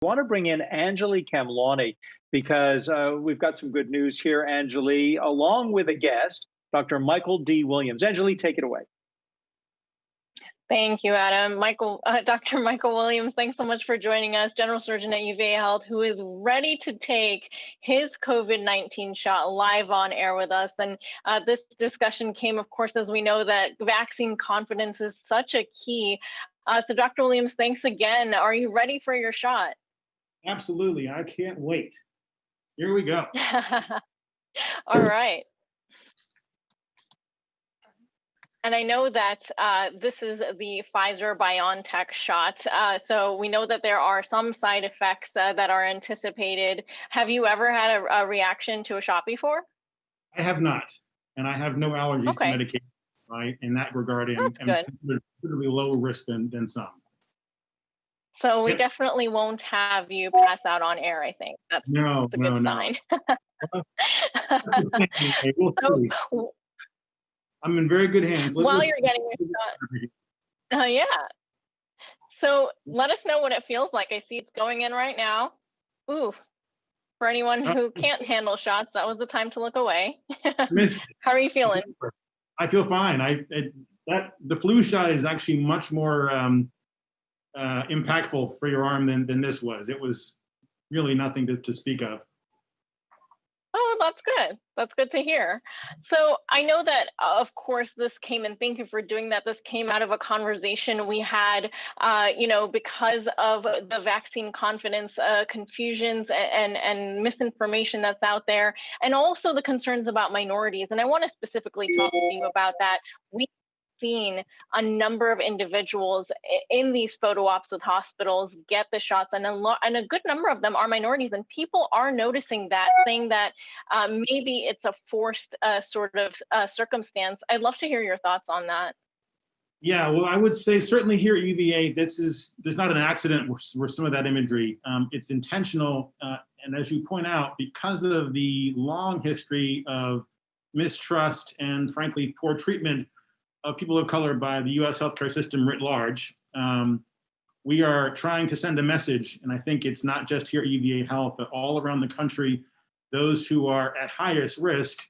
want to bring in Anjali Kamlani because we've got some good news here, Anjali, along with a guest, Dr. Michael D. Williams. Anjali, take it away. Thank you, Adam. Dr. Michael Williams, thanks so much for joining us, General Surgeon at UVA Health, who is ready to take his COVID-19 shot live on air with us. And this discussion came, of course, as we know that vaccine confidence is such a key. So Dr. Williams, thanks again. Are you ready for your shot? Absolutely. I can't wait. Here we go. All right. And I know that this is the Pfizer-BioNTech shot. So we know that there are some side effects that are anticipated. Have you ever had a reaction to a shot before? I have not. And I have no allergies to medication, right? In that regard, I'm considerably lower risk than some. So we definitely won't have you pass out on air, I think. That's a good sign. We'll see. I'm in very good hands. While you're getting your shot. Yeah. So let us know what it feels like. I see it's going in right now. Ooh. For anyone who can't handle shots, that was the time to look away. How are you feeling? I feel fine. The flu shot is actually much more impactful for your arm than this was. It was really nothing to speak of. Oh, that's good. That's good to hear. So I know that, of course, this came, and thank you for doing that. This came out of a conversation we had, because of the vaccine confidence confusions and misinformation that's out there, and also the concerns about minorities. And I want to specifically talk to you about that. We've seen a number of individuals in these photo ops with hospitals get the shots, and a good number of them are minorities, and people are noticing that, saying that maybe it's a forced sort of circumstance. I'd love to hear your thoughts on that. Yeah, well, I would say certainly here at UVA, there's not an accident where some of that imagery. It's intentional, and as you point out, because of the long history of mistrust and frankly poor treatment of people of color by the U.S. healthcare system writ large, we are trying to send a message, and I think it's not just here at UVA Health, but all around the country. Those who are at highest risk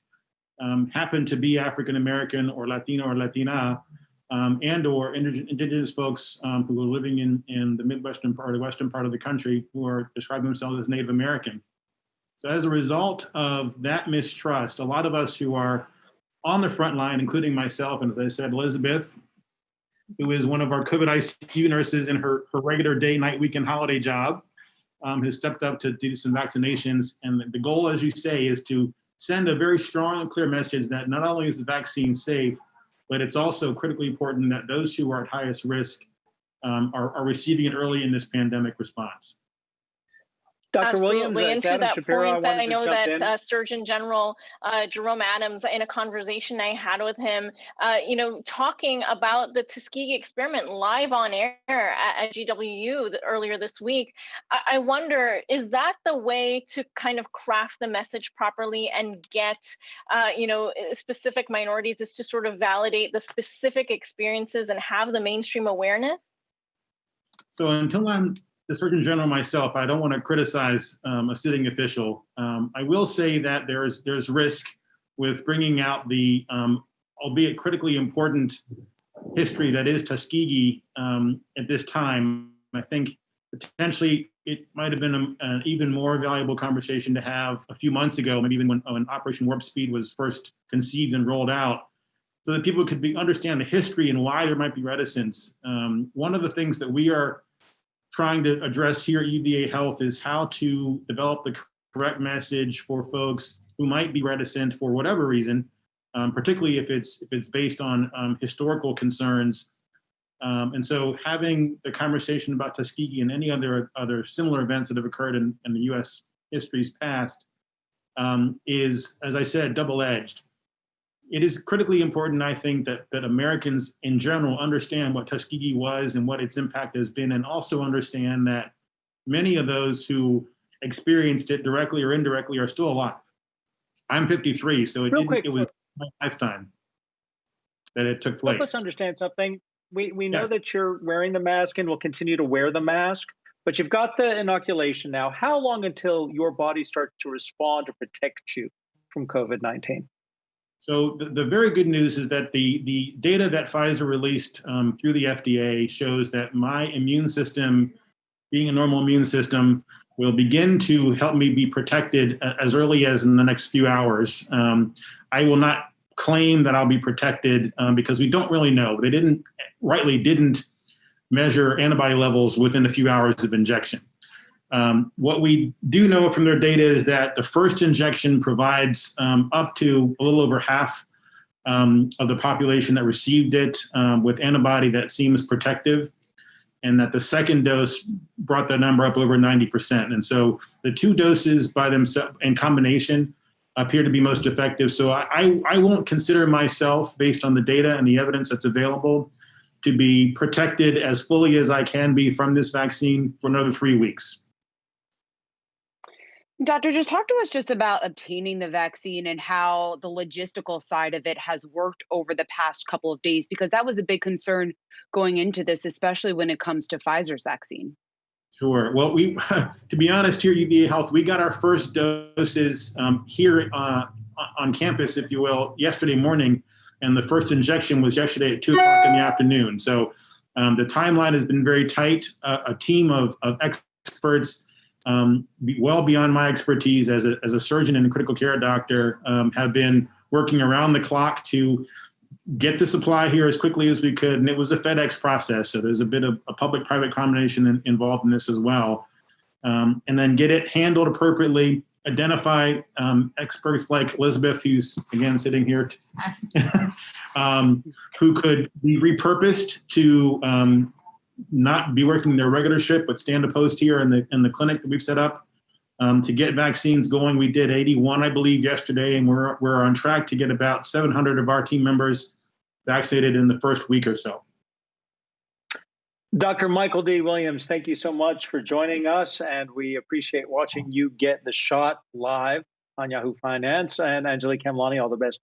happen to be African American or Latino or Latina, and or indigenous folks who are living in the Midwestern part or the western part of the country, who are describing themselves as Native American. So as a result of that mistrust, a lot of us who are on the front line, including myself, and as I said, Elizabeth, who is one of our COVID ICU nurses in her regular day, night, weekend, holiday job, who stepped up to do some vaccinations. And the goal, as you say, is to send a very strong and clear message that not only is the vaccine safe, but it's also critically important that those who are at highest risk are receiving it early in this pandemic response. Dr. Williams, and to that Shapiro, point, I know that Surgeon General Jerome Adams, in a conversation I had with him, talking about the Tuskegee experiment live on air at GWU earlier this week, I wonder, is that the way to kind of craft the message properly and get, specific minorities, is to sort of validate the specific experiences and have the mainstream awareness? So until I'm the Surgeon General myself, I don't want to criticize a sitting official. I will say that there's risk with bringing out the, albeit critically important, history that is Tuskegee at this time. I think potentially it might have been an even more valuable conversation to have a few months ago, maybe even when Operation Warp Speed was first conceived and rolled out, so that people could understand the history and why there might be reticence. One of the things that we are trying to address here at UVA Health is how to develop the correct message for folks who might be reticent for whatever reason, particularly if it's based on historical concerns. And so having the conversation about Tuskegee and any other similar events that have occurred in the U.S. history's past is, as I said, double-edged. It is critically important, I think, that Americans in general understand what Tuskegee was and what its impact has been, and also understand that many of those who experienced it directly or indirectly are still alive. I'm 53, so it was my lifetime that it took place. Help us understand something. We know that you're wearing the mask and will continue to wear the mask, but you've got the inoculation now. How long until your body starts to respond to protect you from COVID-19? So the very good news is that the data that Pfizer released through the FDA shows that my immune system, being a normal immune system, will begin to help me be protected as early as in the next few hours. I will not claim that I'll be protected because we don't really know. They didn't measure antibody levels within a few hours of injection. What we do know from their data is that the first injection provides up to a little over half of the population that received it with antibody that seems protective, and that the second dose brought that number up over 90%. And so the two doses by themselves in combination appear to be most effective. So I won't consider myself, based on the data and the evidence that's available, to be protected as fully as I can be from this vaccine for another 3 weeks. Doctor, just talk to us just about obtaining the vaccine and how the logistical side of it has worked over the past couple of days, because that was a big concern going into this, especially when it comes to Pfizer's vaccine. Sure. Well, to be honest, here at UVA Health, we got our first doses here on campus, if you will, yesterday morning, and the first injection was yesterday at 2 o'clock in the afternoon. So the timeline has been very tight. A team of experts, well beyond my expertise as a surgeon and a critical care doctor, have been working around the clock to get the supply here as quickly as we could. And it was a FedEx process, so there's a bit of a public-private combination involved in this as well. And then get it handled appropriately, identify experts like Elizabeth, who's again sitting here, who could be repurposed to not be working their regular shift, but stand a post here in the clinic that we've set up to get vaccines going. We did 81, I believe, yesterday, and we're on track to get about 700 of our team members vaccinated in the first week or so. Dr. Michael D. Williams, thank you so much for joining us, and we appreciate watching you get the shot live on Yahoo Finance. And Angelique Kamlani, all the best.